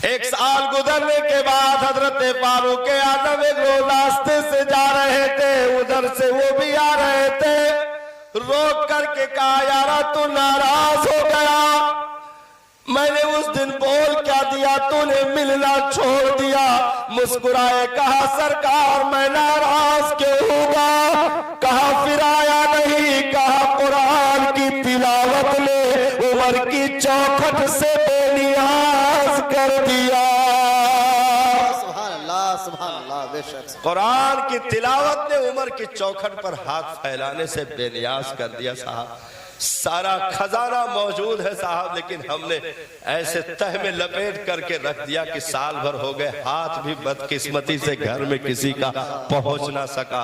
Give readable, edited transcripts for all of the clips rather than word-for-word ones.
ایک سال گزرنے کے بعد حضرت فاروق اعظم ایک روز راستے سے جا رہے تھے، ادھر سے وہ بھی آ رہے تھے، روک کر کے کہا یارا تو ناراض ہو گیا، میں نے اس دن بول کیا دیا، تو نے ملنا چھوڑ دیا؟ مسکرائے کہا سرکار میں ناراض کیوں ہوگا؟ کہا پھر آیا نہیں؟ کہا قرآن کی تلاوت نے عمر کی چوکھٹ سے بے نیاز کر دیا۔ سبحان اللہ سبحان اللہ، بے شک قرآن کی تلاوت نے عمر کی چوکھٹ پر ہاتھ پھیلانے سے بے نیاز کر دیا۔ صاحب سارا خزانہ موجود ہے صاحب، لیکن ہم نے ایسے تہ میں لپیٹ کر کے رکھ دیا کہ سال بھر ہو گئے، ہاتھ بھی بدقسمتی سے گھر میں کسی کا پہنچ نہ سکا۔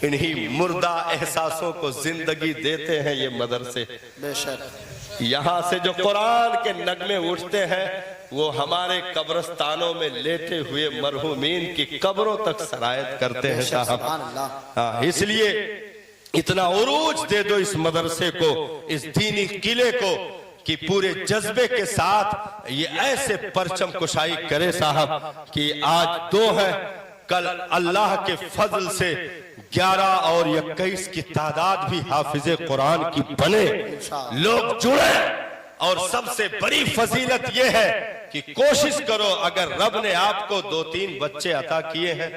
انہی مردہ احساسوں کو زندگی دیتے ہیں یہ مدرسے۔ بے شک یہاں سے جو قرآن کے نغمے اٹھتے ہیں وہ ہمارے قبرستانوں میں لیٹے ہوئے مرحومین کی قبروں تک سرایت کرتے ہیں صاحب۔ سبحان اللہ۔ اس لیے اتنا عروج دے دو اس مدرسے کو، اس دینی قلعے کو، کہ پورے جذبے کے ساتھ یہ ایسے پرچم کشائی کرے صاحب کہ آج 2 ہیں، کل اللہ کے فضل سے 11 اور 21 کی تعداد بھی حافظ قرآن کی بنے، لوگ جڑے۔ اور سب سے بڑی فضیلت یہ ہے کہ کوشش کرو، اگر رب نے آپ کو 2-3 بچے عطا کیے ہیں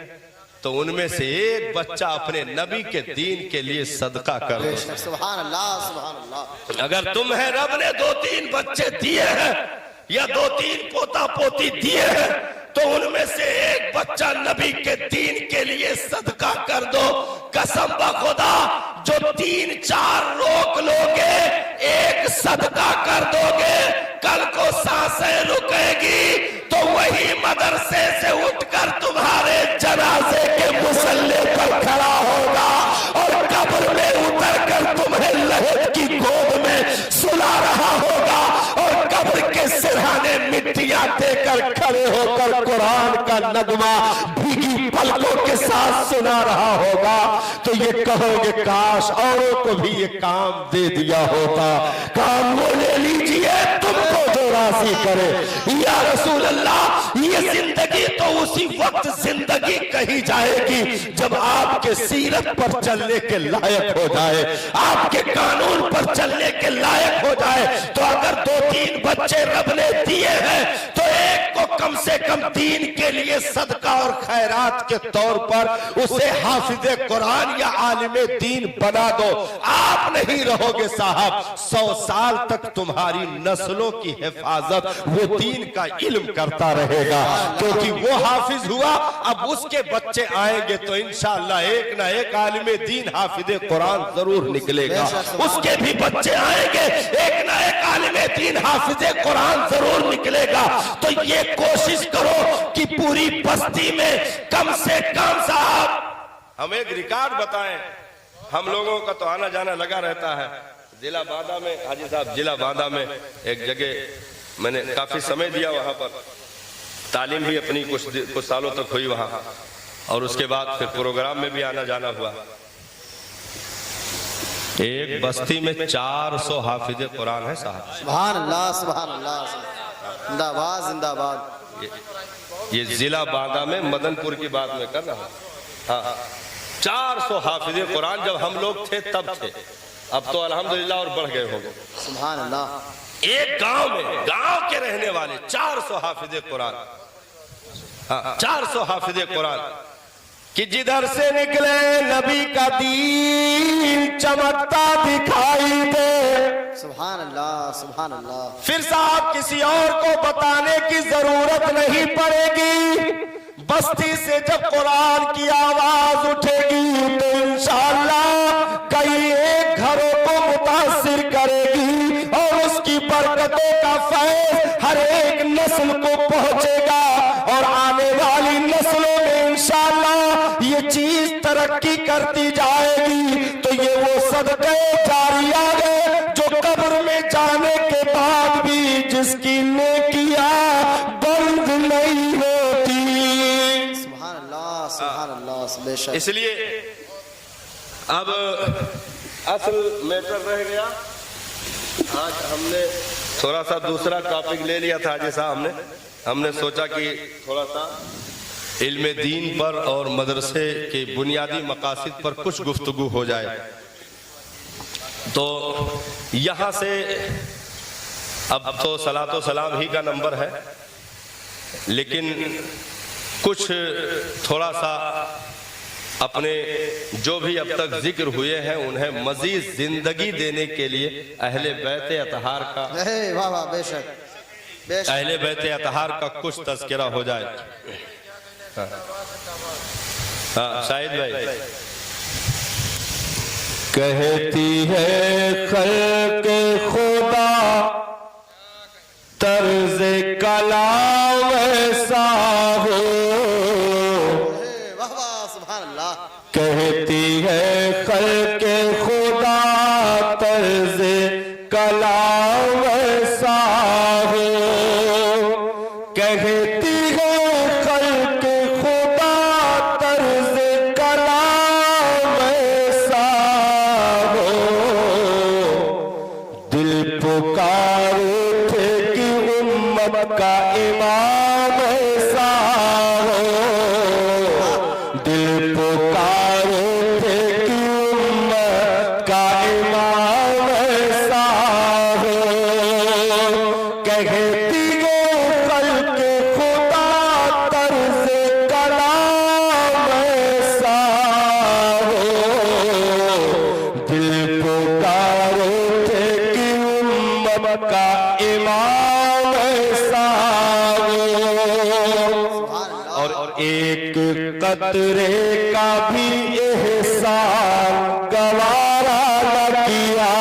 تو ان میں سے ایک بچہ اپنے نبی کے دین کے لیے صدقہ کر دو۔ سبحان اللہ سبحان اللہ۔ اگر تمہیں رب نے 2-3 بچے دیے ہیں یا 2-3 پوتا پوتی دیے ہیں تو ان میں سے ایک بچہ نبی کے دین کے لیے صدقہ کر دو۔ قسم بخدا جو 3-4 روک لوگے، ایک صدقہ کر دو گے، کل کو سانسیں رکے گی تو وہی مدرسے سے اٹھ کر تمہارے جنازے کے مصلے پر کھڑا ہوگا اور قبر میں اتر کر تمہیں لحد کی گود میں سلا رہا ہوگا اور قبر کے سرہانے مٹیاں دے کر کھڑے ہو کر قرآن کا نغمہ بھیگی پلکوں کے ساتھ سنا رہا ہوگا۔ تو یہ کہو گے کاش اوروں کو بھی یہ کام دے دیا ہوتا، کام وہ لے لیجئے تم کو جو راضی کرے۔ یا رسول اللہ، یہ زندگی تو اسی وقت زندگی کہی جائے گی جب آپ کے سیرت پر چلنے کے لائق ہو جائے، آپ کے قانون پر چلنے کے لائق ہو جائے۔ تو اگر 2-3 بچے رب نے دیے ہیں تو ایک کو کم سے کم دین کے لیے صدقہ اور خیرات کے طور پر اسے حافظ قرآن یا عالم دین بنا دو۔ آپ نہیں رہو گے صاحب، 100 سال تک تمہاری نسلوں کی حفاظت وہ دین کا علم کرتا رہے گا، کیونکہ وہ حافظ ہوا، اب اس کے بچے آئیں گے تو انشاءاللہ ایک نہ ایک عالم دین حافظ قرآن ضرور نکلے گا، اس کے بھی بچے آئیں گے، ایک نہ ایک عالم دین حافظ قرآن ضرور نکلے گا۔ تو یہ کوشش کرو کہ پوری بستی میں کم سے کم صاحب ہم ایک ریکارڈ بتائیں، ہم لوگوں کا تو آنا جانا لگا رہتا ہے۔ ضلع باندہ میں حاجی صاحب، ضلع باندہ میں ایک جگہ میں نے کافی سمے دیا، وہاں پر تعلیم بھی اپنی کچھ سالوں تک ہوئی وہاں، اور اس کے بعد پھر پروگرام میں بھی آنا جانا ہوا۔ ایک بستی میں 400 حافظ قرآن ہے صاحب۔ سبحان اللہ سبحان اللہ، زندہ باد زندہ باد۔ یہ ضلع باندہ میں مدن پور کی بات میں کر رہا ہوں۔ ہاں 400 حافظ قرآن جب ہم لوگ تھے تب تھے، اب تو الحمدللہ اور بڑھ گئے ہوں گے۔ سبحان اللہ۔ ایک گاؤں میں، گاؤں کے رہنے والے 400 حافظ قرآن، 400 حافظ قرآن کہ جدھر سے نکلے نبی کا دین چمکتا دکھائی دے۔ سبحان اللہ سبحان اللہ۔ پھر صاحب کسی اور کو بتانے کی ضرورت نہیں پڑے گی، بستی سے جب قرآن کی آواز اٹھے گی تو انشاءاللہ کئی ایک گھروں کو متاثر کرے گی اور اس کی برکتوں کا فیض ہر ایک نسل کو پہنچے گا، اور آنے والی نسلوں میں انشاءاللہ یہ چیز ترقی کرتی جائے گی۔ تو یہ وہ صدقے جاریہ ہے جو قبر میں جانے کے بعد بھی جس کی نیکیاں بند نہیں ہوتی۔ سبحان اللہ سبحان اللہ، بے شک۔ اس لیے اب اصل میٹر رہ گیا، آج ہم نے تھوڑا سا دوسرا ٹاپک لے لیا تھا حاجی صاحب ہم نے، ہم نے سوچا کہ تھوڑا سا علم دین پر اور مدرسے کے بنیادی مقاصد پر کچھ گفتگو ہو جائے. تو یہاں سے اب تو صلاۃ و سلام ہی کا نمبر ہے، لیکن کچھ تھوڑا سا اپنے جو بھی اب تک ذکر ہوئے ہیں انہیں مزید زندگی دینے کے لیے اہل بیت اطہار کا واہ واہ بے شک بے شک اہل بیت اطہار کا کچھ تذکرہ ہو جائے. ہاں شاہد بھائی. کہتی ہے خلق خدا طرز کلام ایسا ہو، واہ واہ سبحان اللہ. کہتی ہے خلق خدا طرز کلام ایسا ہو، کہتی ہے خلق خدا طرز کلام ایسا ہو، دل پکار اٹھے کہ امت کا امام ایسا ہو، دل پکار اٹھے کہ امت کا امام ایسا ہو، کہتی ہے خلق خدا طرز کلام ایسا ہو، دل پکار اٹھے کہ امت کا امام ایسا ہو، اور ایک قطرے کا بھی احسان گوارا نہ کیا،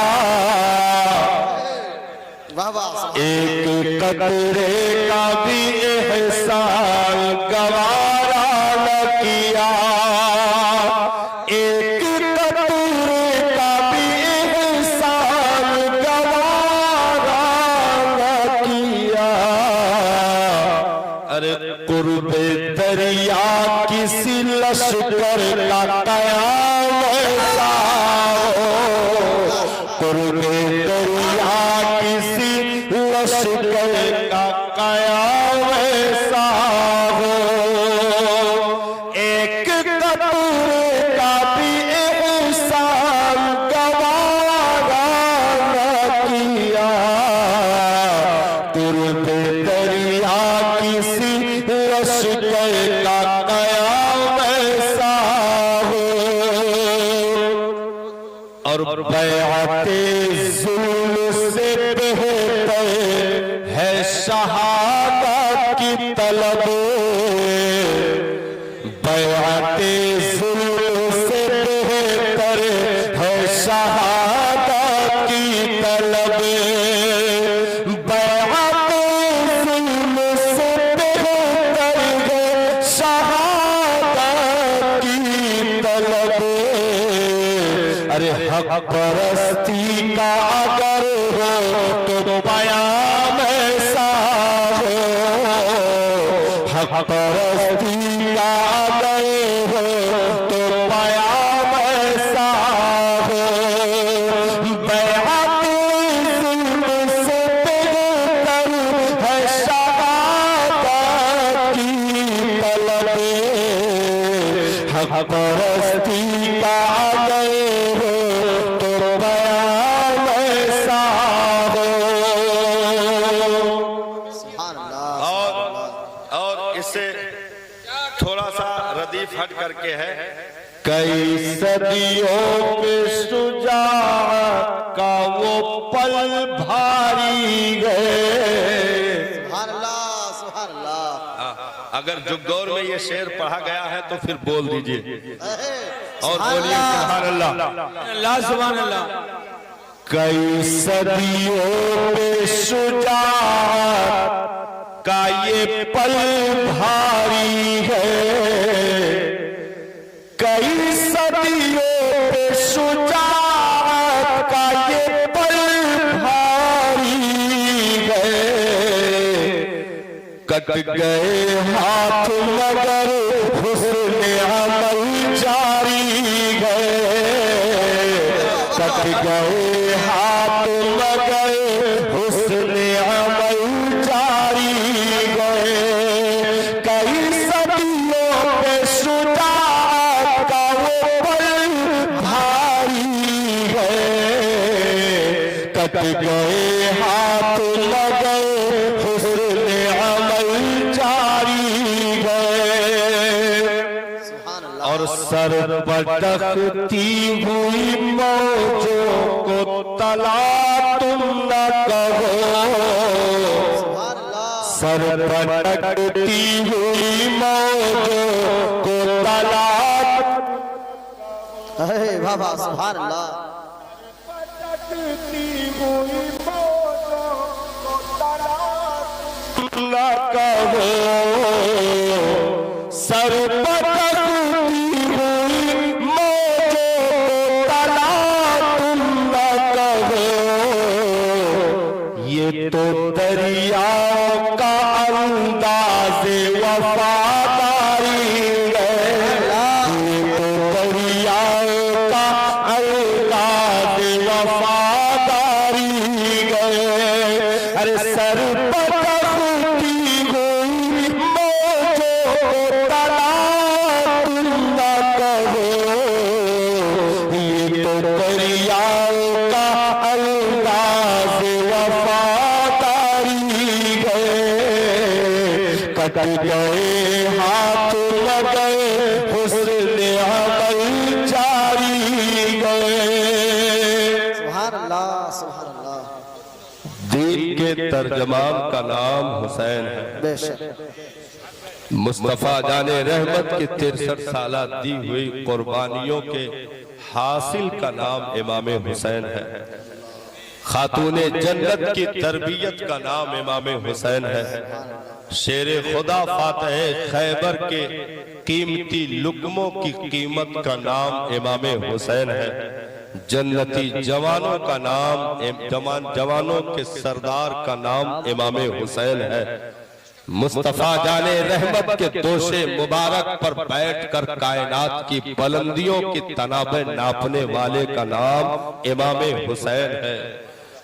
واہ واہ سبحان ایک قطرے کا بھی احسان گوارا نہ کیا، ایک قطرے کا بھی احسان گوارا نہ کیا. ارے قرب دریا کسی لشکر کا قیام ایسا ہو، قرب دریا کسی لشکر کا قیام ایسا ہو، ایک قطرے کا بھی احسان گوارا نہ کیا، قرب دریا کسی لشکر کا قیام ایسا ہو، اور بیعت ظلم سے بہتر ہے شہادت کی طلب، بیعت ظلم سے بہتر ہے شہادت کی طلب، بیعت ظلم سے بہتر ہے شہادت کی طلب. ارے حق پرستی کا اگر ہو تو پیام ایسا ہو، حق پرستی کا اگر ہو تو پیام ایسا ہو، بیعت ظلم سے بہتر ہے شہادت کی طلب، حق پرستی کا اگر ہو تو بیان ایسا ہو. سبحان اللہ. اور اس سے تھوڑا سا ردیف ہٹ کر کے ہے، کئی صدیوں کے شجاعت کا وہ پل بھاری گئے. سبحان اللہ سبحان اللہ. اگر جگدور میں یہ شعر پڑھا گیا ہے تو پھر بول دیجئے اور سبحان بولیے اللہ. سبحان اللہ. اللہ سبحان اللہ. کئی صدیوں کے شجاعت کا یہ پل بھاری ہے، کئی صدیوں کے شجاعت کا یہ پل بھاری ہے، کٹ گئے ہاتھ مگر حسن عمل جاری ہے، کٹ گئے ہاتھ مگر حسن عمل جاری ہے. کٹ گئے ہاتھ مگر حسن عمل جاری گئے اور سر پٹکتی ہوئی موجوں کو تلا تم نہ کہو سر پٹکتی ہوئی موجوں کو تلا اے بابا سبحان اللہ پٹکتی ہوئی موجوں کو تلا تم نہ کہو سر پٹکتی ہوئی موجوں کو تلا تم نہ کہو یہ تو دریاؤں کا انداز وفاداری ہے یہ تو دریاؤں کا انداز وفاداری ہے ارے سر پٹکتی ہوئی موجوں کو تلا تم نہ کہو یہ تو دریاؤں کا انداز وفاداری کٹ گئے ہاتھ لگے حسن عمل جاری گئے سبحان اللہ سبحان اللہ دین کے ترجمان کا نام حسین ہے بے شک مصطفیٰ جان رحمت کی 63 سالہ دی ہوئی قربانیوں کے حاصل کا نام امام حسین ہے خاتون جنت کی تربیت کا نام امام حسین ہے شیر خدا فاتح خیبر کے قیمتی لقموں کی قیمت کا نام امام حسین ہے جنتی جوانوں کا نام جوانوں کے سردار کا نام امام حسین ہے مصطفیٰ جان رحمت کے دوش مبارک پر بیٹھ کر کائنات کی بلندیوں کی تنابیں ناپنے والے کا نام امام حسین ہے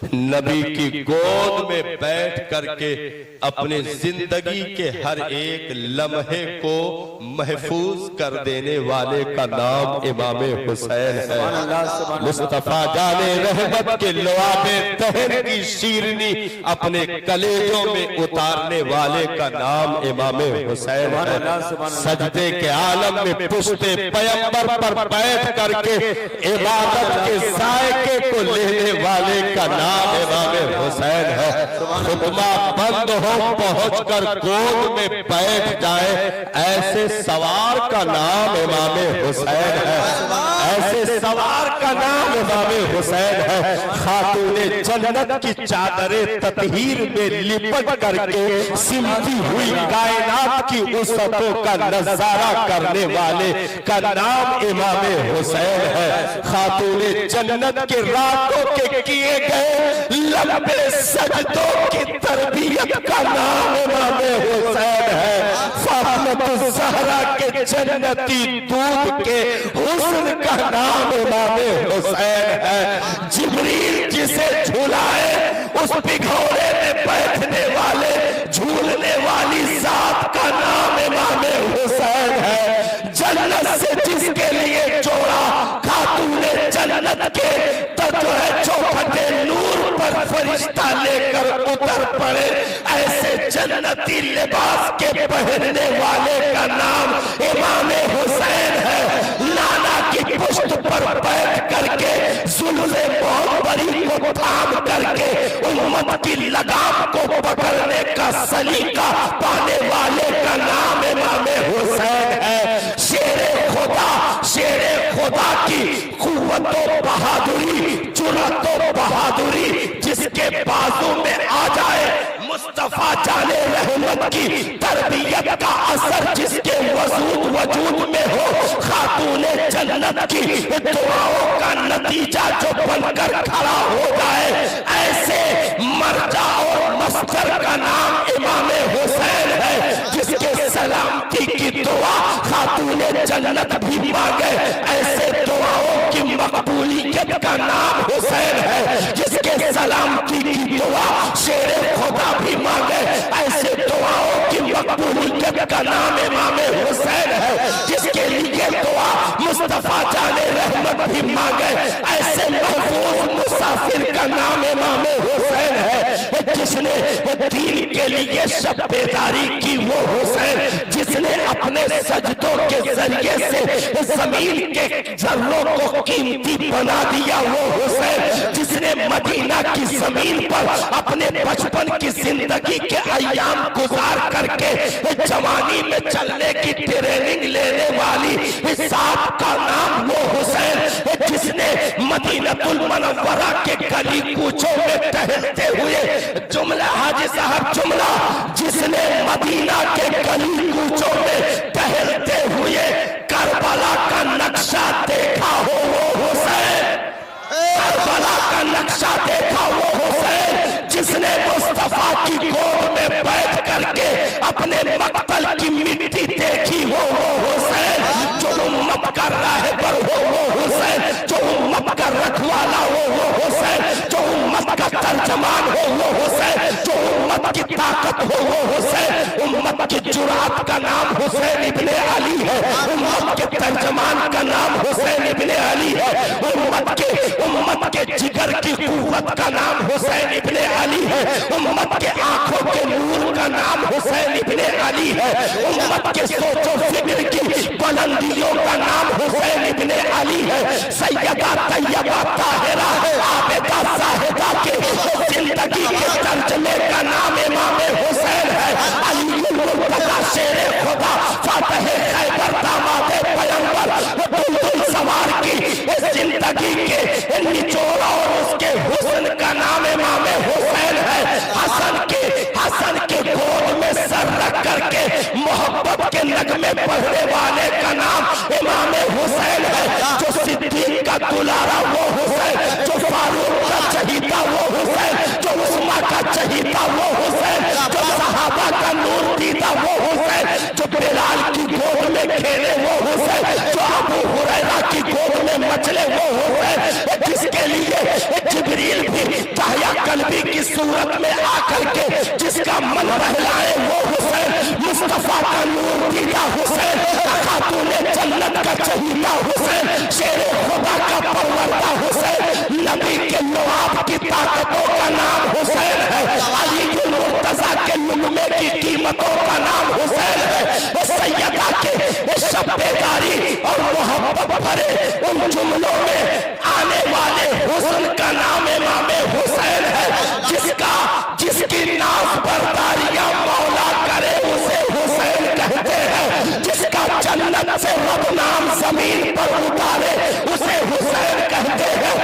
نبی کی گود میں بیٹھ کر کے اپنے زندگی کے ہر ایک لمحے کو محفوظ کر دینے والے کا نام امام حسین ہے مصطفیٰ جان رحمت کے لعاب دہن کی شیرنی اپنے کلیجوں میں اتارنے والے کا نام امام حسین ہے سجدے کے عالم میں پشت پیمبر پر بیٹھ کر کے عبادت کے ذائقے کو لینے والے کا نام امام حسین ہے خطبہ بند ہو پہنچ کر گود میں بیٹھ جائے ایسے سوار کا نام امام حسین ہے ایسے سوار کا نام امام حسین ہے خاتون جنت کی چادر تطہیر میں لپٹ کر کے سمتی ہوئی کائنات کی وسعتوں کا نظارہ کرنے والے کا نام امام حسین ہے خاتون جنت کے راتوں کے کیے گئے لمبے سجدوں کی تربیت کا نام امام حسین ہے فاطمہ الزہرا کے جنتی دودھ کے حسن کا نام امام حسین ہے جبریل جسے جھولائے اس بگھوڑے میں بیٹھنے والے جھولنے والی ذات کا نام امام حسین ہے جنت سے جس کے لیے جوڑا خاتون جنت کے جو ہے چوکھٹے نور پر فرشتہ لے کر اتر پڑے ایسے جنتی لباس کے پہننے والے کا نام امام حسین ہے نانا کی پشت پر بیٹھ کر کے زلزلے بہت بڑی کو تھام کر کے امت کی لگام کو پکڑنے کا سلیقہ پانے والے کا نام امام حسین ہے شیر خدا کی قوت و بہادری جرأت و بہادری جس کے بازو میں آ جائے مصطفیٰ جان رحمت کی تربیت کا اثر جس کے وجود میں ہو خاتون جنت کی دعاؤں کا نتیجہ جو بن کر کھڑا ہو جائے ایسے مرجع اور مصدر کا نام امام حسین ہے جس کے سلامتی کی دعا خاتون جنت بھی مانگے ایسے دعاؤں کی مقبولیت کا نام حسین ہے جس کے سلامتی کی دعا شیر خدا بھی مانگے ایسے دعاؤں کی مقبولیت کا نام امام حسین ہے، جس کے لیے دعا مصطفیٰ جان رحمت بھی مانگے، ایسے محفوظ مسافر کا نام امام حسین ہے، جس نے دین کے لیے شب بیداری کی وہ حسین، جس نے اپنے سجدوں کے ذریعے سے زمین کے ذروں کو قیمتی بنا دیا وہ حسین، جس نے مدینہ کی زمین پر اپنے بچپن کی زندگی کے ایام گزار کر کے جوانی میں چلنے کی ٹریننگ لینے والی صاحب کا نام وہ حسین، جس نے مدینہ المنورہ کے گلی کوچوں میں ٹہلتے ہوئے جملہ حاجی صاحب جملہ، جس نے مدینہ کے گلی کوچوں میں ٹہلتے ہوئے کربلا کا نقشہ دیکھا ہو وہ حسین، کربلا کا نقشہ دیکھا وہ حسین، جس نے مصطفیٰ کی گود میں بیٹھ کر کے اپنے مقتل کی مٹی دیکھی ہو وہ حسین، جو امت کا راہبر ہو وہ حسین، جو امت کا رکھوالا ہو وہ حسین، جو امت کا ترجمان ہو وہ حسین، جو امت کی طاقت ہو وہ حسین، امت کی جرأت کا نام حسین ابن علی ہے، امت کے ترجمان کا نام حسین ابن علی ہے، امت کے جگر کی قوت کا نام حسین ابن علی ہے، امت کے آنکھوں کے نور کا نام حسین ابن علی ہے، امت کے سوچ و فکر کی بلندیوں کا نام حسین ابن علی ہے، سیدہ طیبہ طاہرہ عابدہ زاہدہ کے زندگی کے ترجمے کا نام امام حسین ہے، علی المرتضی شیر خدا فاتح خیبر داماد پیغمبر بلبل سوار کی زندگی کے نچوڑ اور اس کے حسن کا نام امام حسین ہے، حسن کے گود میں سر رکھ کر کے محبت کے نغمے پڑھنے والے کا نام امام حسین ہے، جو صدیق کا دلارا وہ حسین، جو فاروق کا چہیتا وہ حسین، جو عثمان کا چہیتا وہ حسین، جو صحابہ کا نور دیدہ وہ حسین، جو بلال کی گود میں کھیلے وہ حسین، جو ابو ہریرہ کی گود میں مچلے وہ حسین، جس کے لیے جبریل بھی داہیہ قلبی کی صورت میں آ کر کے جس کا من بہلائے وہ حسین، مصطفیٰ کا نور دیدہ حسین، خاتون جنت کا چہیتا حسین، شیر خدا کا پروردہ حسین، نبی کے لعاب کی طاقتوں کا نام حسین ہے، علی المرتضی کے لمے کی قیمتوں کا نام حسین ہے، سیدہ کے شب بیداری اور محبت بھرے ان جملوں میں آنے والے حسن کا نام امام حسین ہے، جس کی ناز برداریاں مولا کرے اسے حسین کہتے ہیں، جس کا جنت سے رب نام زمین پر اتارے اسے حسین کہتے ہیں،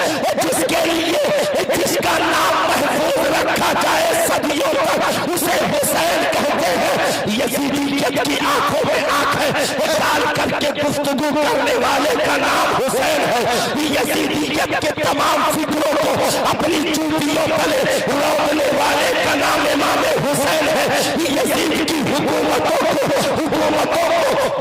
جس کے لیے جس کا نام محفوظ رکھا جائے صدیوں تک اسے حسین کہتے ہیں، یزیدیت کی آنکھوں میں آنکھیں ڈال کر کے گفتگو کرنے والے کا نام حسین ہے، یزیدیت کے تمام فکروں کو اپنی چوٹیوں تلے روکنے والے کا نام امام حسین ہے، یزید کی حکومتوں کو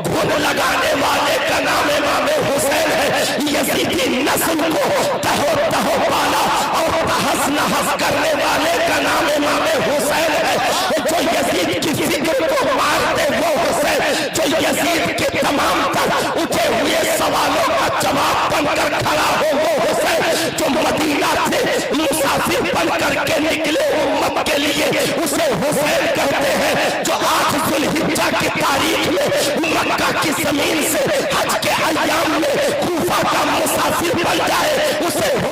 گھن لگانے والے کا نام امام حسین ہے، یزیدی نسل کو تہو بالا اور تہس نہس کرنے والے کا نام امام حسین ہے، جو یزید کی فکر کو مارتے وہ حسین، جو یزید کے تمام تر اٹھے ہوئے سوالوں کا جواب بن کر کھڑا ہو وہ حسین، جو مدینہ سے مسافر بن کر کے نکلے امت کے لیے اسے حسین کہتے ہیں، جو 8 ذوالحجہ کی تاریخ میں مکہ کی زمین سے حج کے ایام میں کوفہ کا